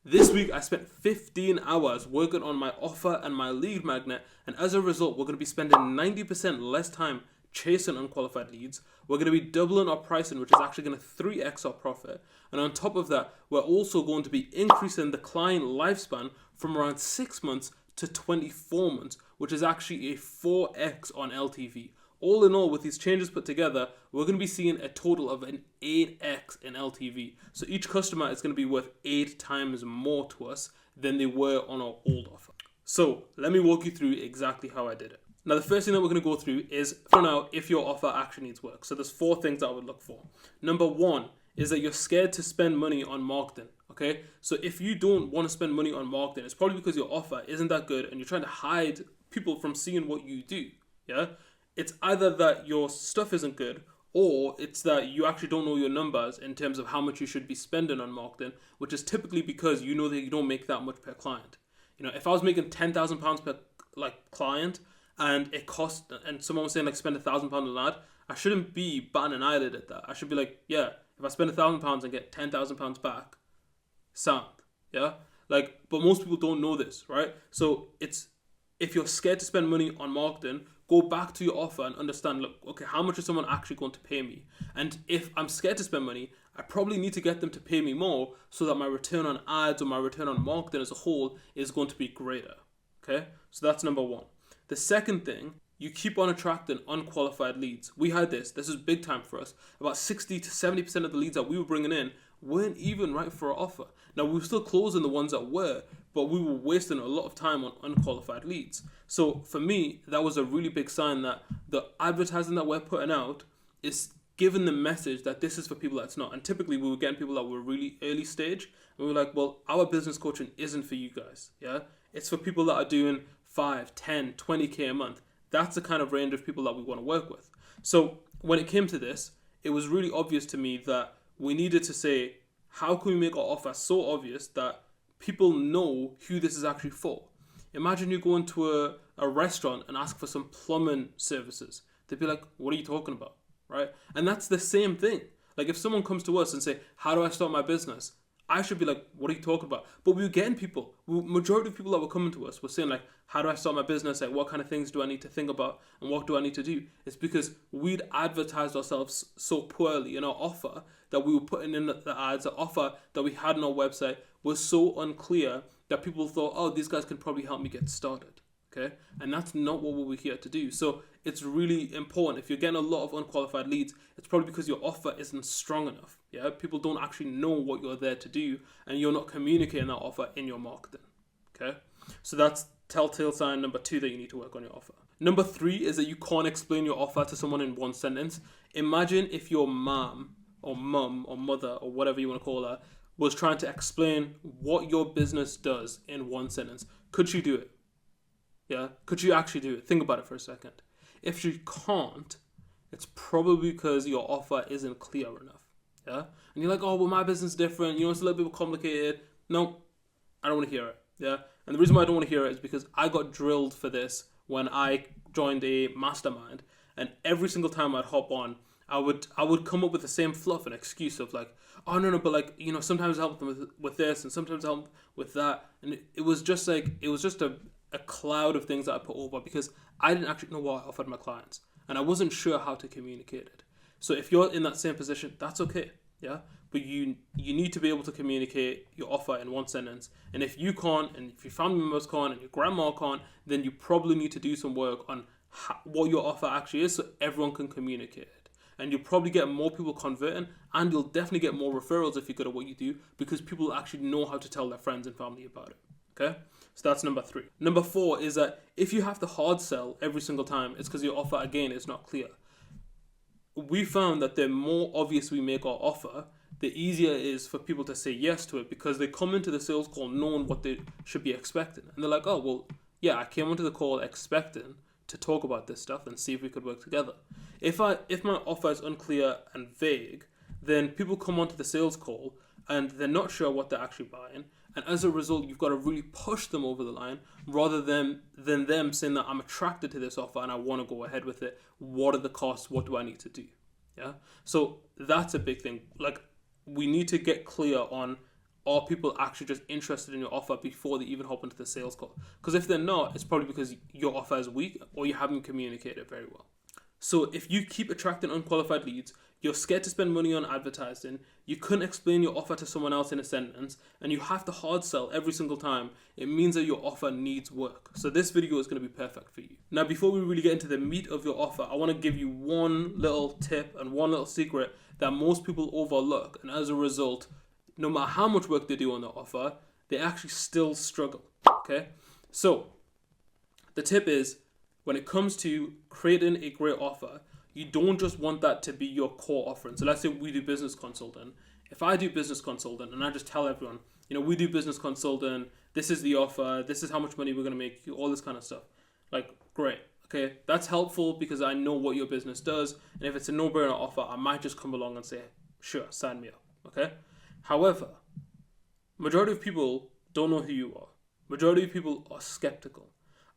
This week, I spent 15 hours working on my offer and my lead magnet, and as a result, we're going to be spending 90% less time chasing unqualified leads. We're going to be doubling our pricing, which is actually going to 3x our profit. And on top of that, we're also going to be increasing the client lifespan from around 6 months to 24 months, which is actually a 4x on LTV. All in all, with these changes put together, we're going to be seeing a total of an 8x in LTV. So each customer is going to be worth 8 times more to us than they were on our old offer. So let me walk you through exactly how I did it. Now, the first thing that we're going to go through is, for now, if your offer actually needs work. So there's 4 things that I would look for. Number 1 is that you're scared to spend money on marketing. Okay, so if you don't want to spend money on marketing, it's probably because your offer isn't that good and you're trying to hide people from seeing what you do. Yeah, it's either that your stuff isn't good, or it's that you actually don't know your numbers in terms of how much you should be spending on marketing, which is typically because you know that you don't make that much per client. You know, if I was making £10,000 per client and it cost, and someone was saying spend £1,000 on an ad, I shouldn't be batting an eyelid at that. I should be like, yeah, if I spend £1,000 and get £10,000 back, sound, yeah? But most people don't know this, right? So it's, if you're scared to spend money on marketing, go back to your offer and understand, look, okay, how much is someone actually going to pay me? And if I'm scared to spend money, I probably need to get them to pay me more so that my return on ads or my return on marketing as a whole is going to be greater, okay? So that's number 1. The second thing, you keep on attracting unqualified leads. We had this is big time for us. About 60 to 70% of the leads that we were bringing in weren't even right for our offer. Now, we were still closing the ones that were, but we were wasting a lot of time on unqualified leads. So for me, that was a really big sign that the advertising that we're putting out is giving the message that this is for people that's not. And typically we were getting people that were really early stage, and we were like, well, our business coaching isn't for you guys. Yeah, it's for people that are doing 5, 10, 20K a month. That's the kind of range of people that we want to work with. So when it came to this, it was really obvious to me that we needed to say, how can we make our offer so obvious that people know who this is actually for? Imagine you go into a restaurant and ask for some plumbing services. They'd be like, what are you talking about, right? And that's the same thing. If someone comes to us and say, how do I start my business? I should be like, what are you talking about? But we were getting people. Majority of people that were coming to us were saying how do I start my business? What kind of things do I need to think about? And what do I need to do? It's because we'd advertised ourselves so poorly in our offer that we were putting in the ads. The offer that we had on our website was so unclear that people thought, oh, these guys can probably help me get started. Okay, and that's not what we were here to do. So it's really important. If you're getting a lot of unqualified leads, it's probably because your offer isn't strong enough. Yeah, people don't actually know what you're there to do, and you're not communicating that offer in your marketing. Okay, so that's telltale sign number 2 that you need to work on your offer. Number 3 is that you can't explain your offer to someone in one sentence. Imagine if your mum or mother or whatever you want to call her was trying to explain what your business does in one sentence. Could she do it? Yeah, could you actually do it? Think about it for a second. If she can't, it's probably because your offer isn't clear enough. Yeah, and you're like, oh, well, my business is different. It's a little bit complicated. No, I don't want to hear it. Yeah, and the reason why I don't want to hear it is because I got drilled for this when I joined a mastermind, and every single time I'd hop on, I would come up with the same fluff and excuse of oh no, but sometimes I help them with this and sometimes I help with that, and it was just a cloud of things that I put over because I didn't actually know what I offered my clients and I wasn't sure how to communicate it. So if you're in that same position, that's okay, yeah? But you need to be able to communicate your offer in one sentence. And if you can't, and if your family members can't, and your grandma can't, then you probably need to do some work on what your offer actually is so everyone can communicate it. And you'll probably get more people converting, and you'll definitely get more referrals if you're good at what you do because people actually know how to tell their friends and family about it, okay? So that's number 3. Number 4 is that if you have to hard sell every single time, it's because your offer, again, is not clear. We found that the more obvious we make our offer, the easier it is for people to say yes to it because they come into the sales call knowing what they should be expecting. And they're like, oh, well, yeah, I came onto the call expecting to talk about this stuff and see if we could work together. If my offer is unclear and vague, then people come onto the sales call and they're not sure what they're actually buying. And as a result, you've got to really push them over the line rather than them saying that I'm attracted to this offer and I want to go ahead with it. What are the costs? What do I need to do? Yeah. So that's a big thing. We need to get clear on are people actually just interested in your offer before they even hop into the sales call? Because if they're not, it's probably because your offer is weak or you haven't communicated very well. So if you keep attracting unqualified leads, you're scared to spend money on advertising, you couldn't explain your offer to someone else in a sentence, and you have to hard sell every single time, it means that your offer needs work. So this video is going to be perfect for you. Now, before we really get into the meat of your offer, I want to give you one little tip and one little secret that most people overlook, and as a result, no matter how much work they do on their offer, they actually still struggle, okay? So the tip is, when it comes to creating a great offer, you don't just want that to be your core offering. So let's say we do business consulting. If I do business consulting and I just tell everyone, we do business consulting, this is the offer, this is how much money we're going to make, all this kind of stuff. Like, great. Okay, that's helpful because I know what your business does. And if it's a no-brainer offer, I might just come along and say, sure, sign me up. Okay. However, majority of people don't know who you are. Majority of people are skeptical.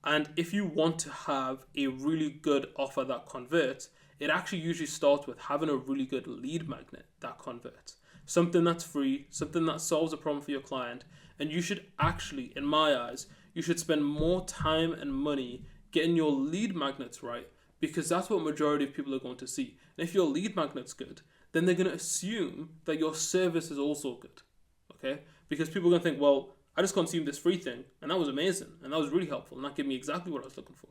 And if you want to have a really good offer that converts, it actually usually starts with having a really good lead magnet that converts. Something that's free, something that solves a problem for your client. And you should actually, in my eyes, you should spend more time and money getting your lead magnets right, because that's what majority of people are going to see. And if your lead magnet's good, then they're going to assume that your service is also good. Okay? Because people are going to think, well, I just consumed this free thing, and that was amazing, and that was really helpful, and that gave me exactly what I was looking for.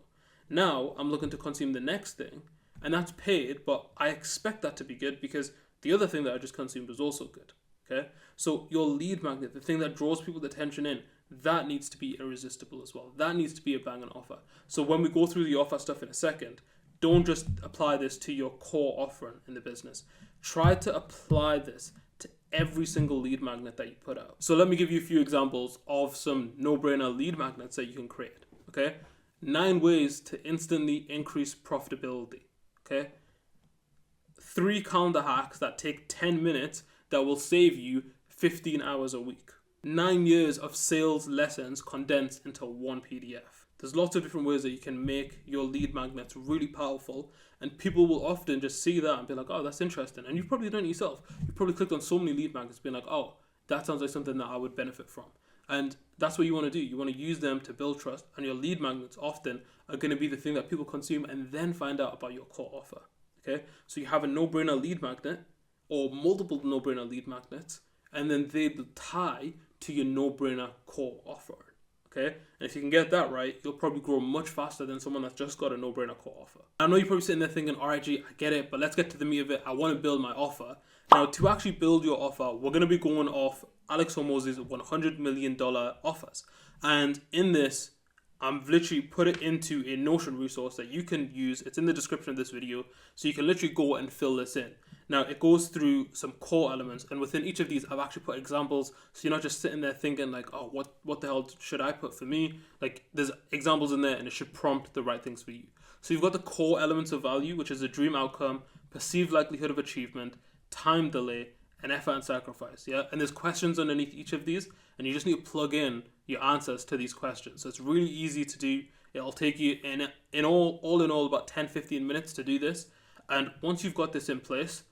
Now, I'm looking to consume the next thing, and that's paid, but I expect that to be good because the other thing that I just consumed was also good, okay? So your lead magnet, the thing that draws people's attention in, that needs to be irresistible as well. That needs to be a banging offer. So when we go through the offer stuff in a second, don't just apply this to your core offering in the business. Try to apply this to every single lead magnet that you put out. So let me give you a few examples of some no-brainer lead magnets that you can create, okay? 9 ways to instantly increase profitability, okay? 3 calendar hacks that take 10 minutes that will save you 15 hours a week. 9 years of sales lessons condensed into one PDF. There's lots of different ways that you can make your lead magnets really powerful, and people will often just see that and be like, oh, that's interesting. And you've probably done it yourself. You've probably clicked on so many lead magnets being like, oh, that sounds like something that I would benefit from. And that's what you want to do. You want to use them to build trust, and your lead magnets often are going to be the thing that people consume and then find out about your core offer. Okay? So you have a no-brainer lead magnet or multiple no-brainer lead magnets, and then they tie to your no-brainer core offer. Okay? And if you can get that right, you'll probably grow much faster than someone that's just got a no-brainer core offer. I know you're probably sitting there thinking, all right, G, I get it, but let's get to the meat of it. I want to build my offer. Now, to actually build your offer, we're going to be going off Alex Hormoz's $100 million offers. And in this, I've literally put it into a Notion resource that you can use. It's in the description of this video, so you can literally go and fill this in. Now, it goes through some core elements, and within each of these, I've actually put examples, so you're not just sitting there thinking like, oh, what the hell should I put for me? Like, there's examples in there, and it should prompt the right things for you. So you've got the core elements of value, which is a dream outcome, perceived likelihood of achievement, time delay, and effort and sacrifice, yeah? And there's questions underneath each of these, and you just need to plug in your answers to these questions. So it's really easy to do. It'll take you in all about 10-15 minutes to do this. And once you've got this in place,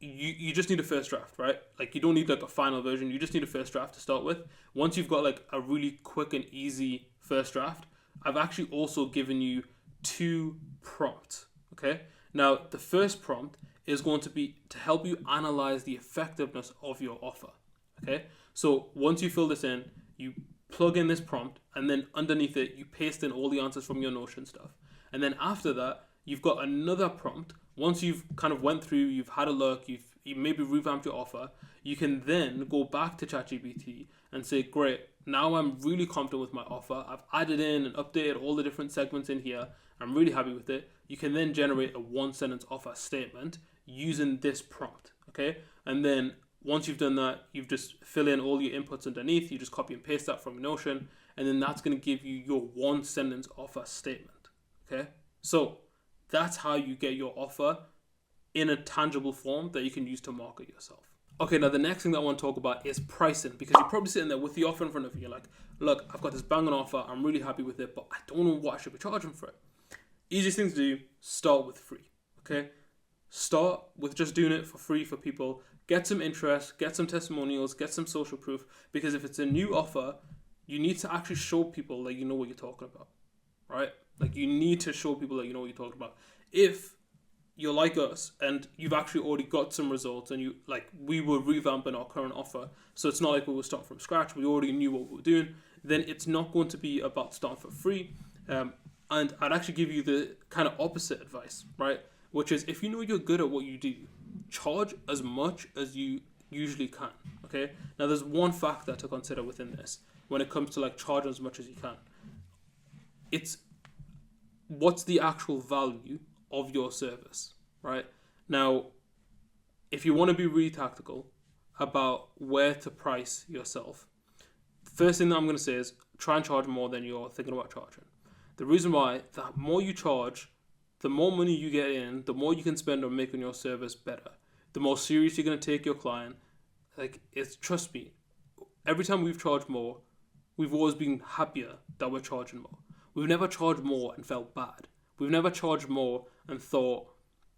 you just need a first draft, right? Like, you don't need like a final version. You just need a first draft to start with. Once you've got like a really quick and easy first draft, I've actually also given you 2 prompts, okay? Now, the first prompt is going to be to help you analyze the effectiveness of your offer, okay? So once you fill this in, you plug in this prompt, and then underneath it, you paste in all the answers from your Notion stuff. And then after that, you've got another prompt. Once you've kind of went through, you've had a look, you maybe revamped your offer, you can then go back to ChatGPT and say, great, now I'm really confident with my offer. I've added in and updated all the different segments in here. I'm really happy with it. You can then generate a 1-sentence offer statement using this prompt, okay? And then once you've done that, you've just fill in all your inputs underneath. You just copy and paste that from Notion, and then that's going to give you your 1-sentence offer statement, okay? So that's how you get your offer in a tangible form that you can use to market yourself. Okay, now the next thing that I want to talk about is pricing, because you're probably sitting there with the offer in front of you. You're like, look, I've got this banging offer. I'm really happy with it, but I don't know what I should be charging for it. Easiest thing to do, start with free, okay? Start with just doing it for free for people. get some interest, get some testimonials, get some social proof, because if it's a new offer, you need to actually show people that you know what you're talking about, right? Like, you need to show people that you know what you're talking about. If you're like us and you've actually already got some results, and you, like, we were revamping our current offer, so it's not like we were starting from scratch, we already knew what we were doing, then it's not going to be about starting for free. And I'd actually give you the kind of opposite advice, right? Which is, if you know you're good at what you do, charge as much as you usually can, okay? Now, there's one factor to consider within this when it comes to, like, charging as much as you can. It's what's the actual value of your service, right? Now, if you want to be really tactical about where to price yourself, the first thing that I'm going to say is try and charge more than you're thinking about charging. The reason why, the more you charge, the more money you get in, the more you can spend on making your service better. The more serious you're going to take your client. Like, it's, trust me, every time we've charged more, we've always been happier that we're charging more. We've never charged more and felt bad. We've never charged more and thought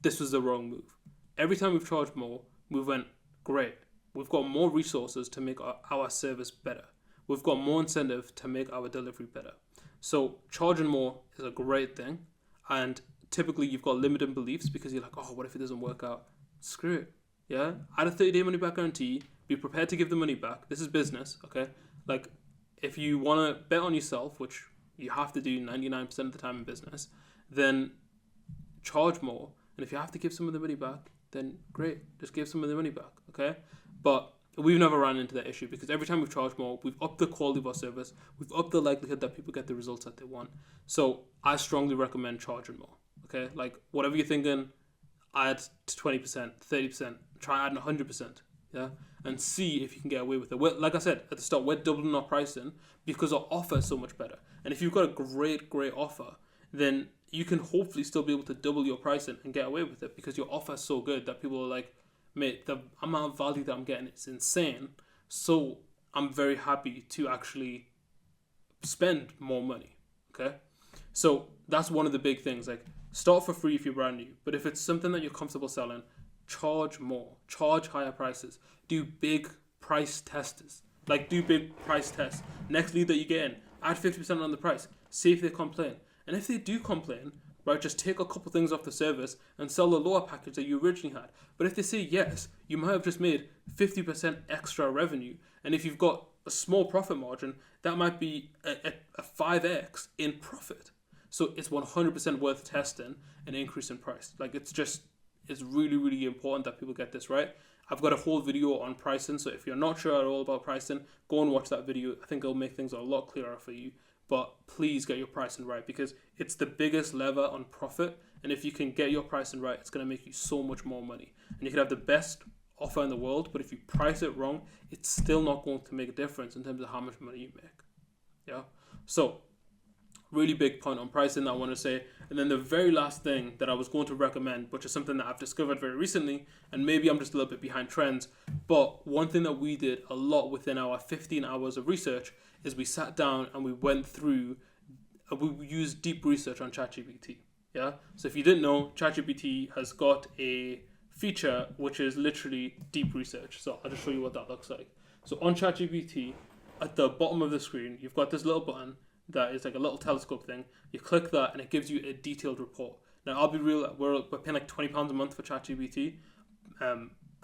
this was the wrong move. Every time we've charged more, we've went, great. We've got more resources to make our service better. We've got more incentive to make our delivery better. So charging more is a great thing. And typically you've got limiting beliefs because you're like, oh, what if it doesn't work out? Screw it. Yeah? Add a 30-day money back guarantee. Be prepared to give the money back. This is business, okay? Like, if you want to bet on yourself, which you have to do 99% of the time in business, then charge more. And if you have to give some of the money back, then great. Just give some of the money back, okay? But we've never ran into that issue because every time we've charged more, we've upped the quality of our service. We've upped the likelihood that people get the results that they want. So I strongly recommend charging more, okay? Like, whatever you're thinking, add to 20%, 30%, try adding 100%, yeah? And see if you can get away with it. Like I said at the start, we're doubling our pricing because our offer is so much better. And if you've got a great offer, then you can hopefully still be able to double your pricing and get away with it because your offer is so good that people are like, mate, the amount of value that I'm getting is insane. So I'm very happy to actually spend more money, okay? So that's one of the big things. Like, start for free if you're brand new. But if it's something that you're comfortable selling, charge more. Charge higher prices. Do big price tests. Like, do big price tests. Next lead that you get in, add 50% on the price. See if they complain. And if they do complain, right, just take a couple things off the service and sell the lower package that you originally had. But if they say yes, you might have just made 50% extra revenue. And if you've got a small profit margin, that might be a 5x in profit. So it's 100% worth testing an increase in price. Like, it's really, really important that people get this right. I've got a whole video on pricing. So if you're not sure at all about pricing, go and watch that video. I think it'll make things a lot clearer for you. But please get your pricing right because it's the biggest lever on profit. And if you can get your pricing right, it's going to make you so much more money. And you can have the best offer in the world, but if you price it wrong, it's still not going to make a difference in terms of how much money you make. Yeah. So really big point on pricing that I want to say. And then the very last thing that I was going to recommend, which is something that I've discovered very recently, and maybe I'm just a little bit behind trends, but one thing that we did a lot within our 15 hours of research is we sat down and we went through, we used deep research on ChatGPT. Yeah. So if you didn't know, ChatGPT has got a feature which is literally deep research. So I'll just show you what that looks like. So on ChatGPT, at the bottom of the screen, you've got this little button that is like a little telescope thing. You click that and it gives you a detailed report. Now, I'll be real, we're paying like £20 a month for ChatGPT.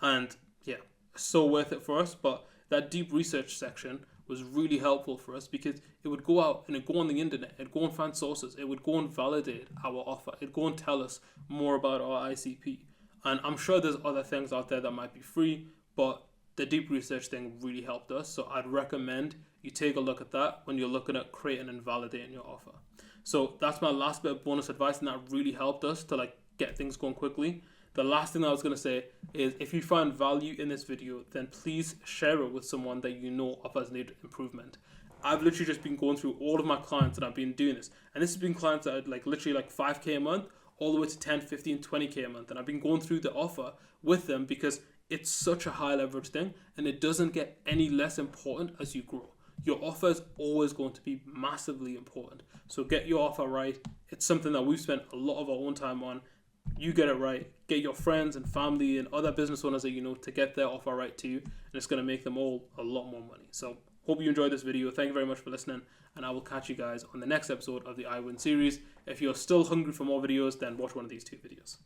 And yeah, so worth it for us. But that deep research section was really helpful for us because it would go out and it'd go on the internet, it'd go and find sources, it would go and validate our offer, it'd go and tell us more about our ICP. And I'm sure there's other things out there that might be free, but the deep research thing really helped us. So I'd recommend you take a look at that when you're looking at creating and validating your offer. So that's my last bit of bonus advice, and that really helped us to like get things going quickly. The last thing I was going to say is if you find value in this video, then please share it with someone that you know of as need improvement. I've literally just been going through all of my clients that I've been doing this. And this has been clients that are like literally like 5K a month, all the way to 10, 15, 20K a month. And I've been going through the offer with them because it's such a high leverage thing and it doesn't get any less important as you grow. Your offer is always going to be massively important. So get your offer right. It's something that we've spent a lot of our own time on. you get it right. Get your friends and family and other business owners that you know to get their offer right too, and it's going to make them all a lot more money. So hope you enjoyed this video. Thank you very much for listening, and I will catch you guys on the next episode of the IWIN series. If you're still hungry for more videos, then watch one of these 2 videos.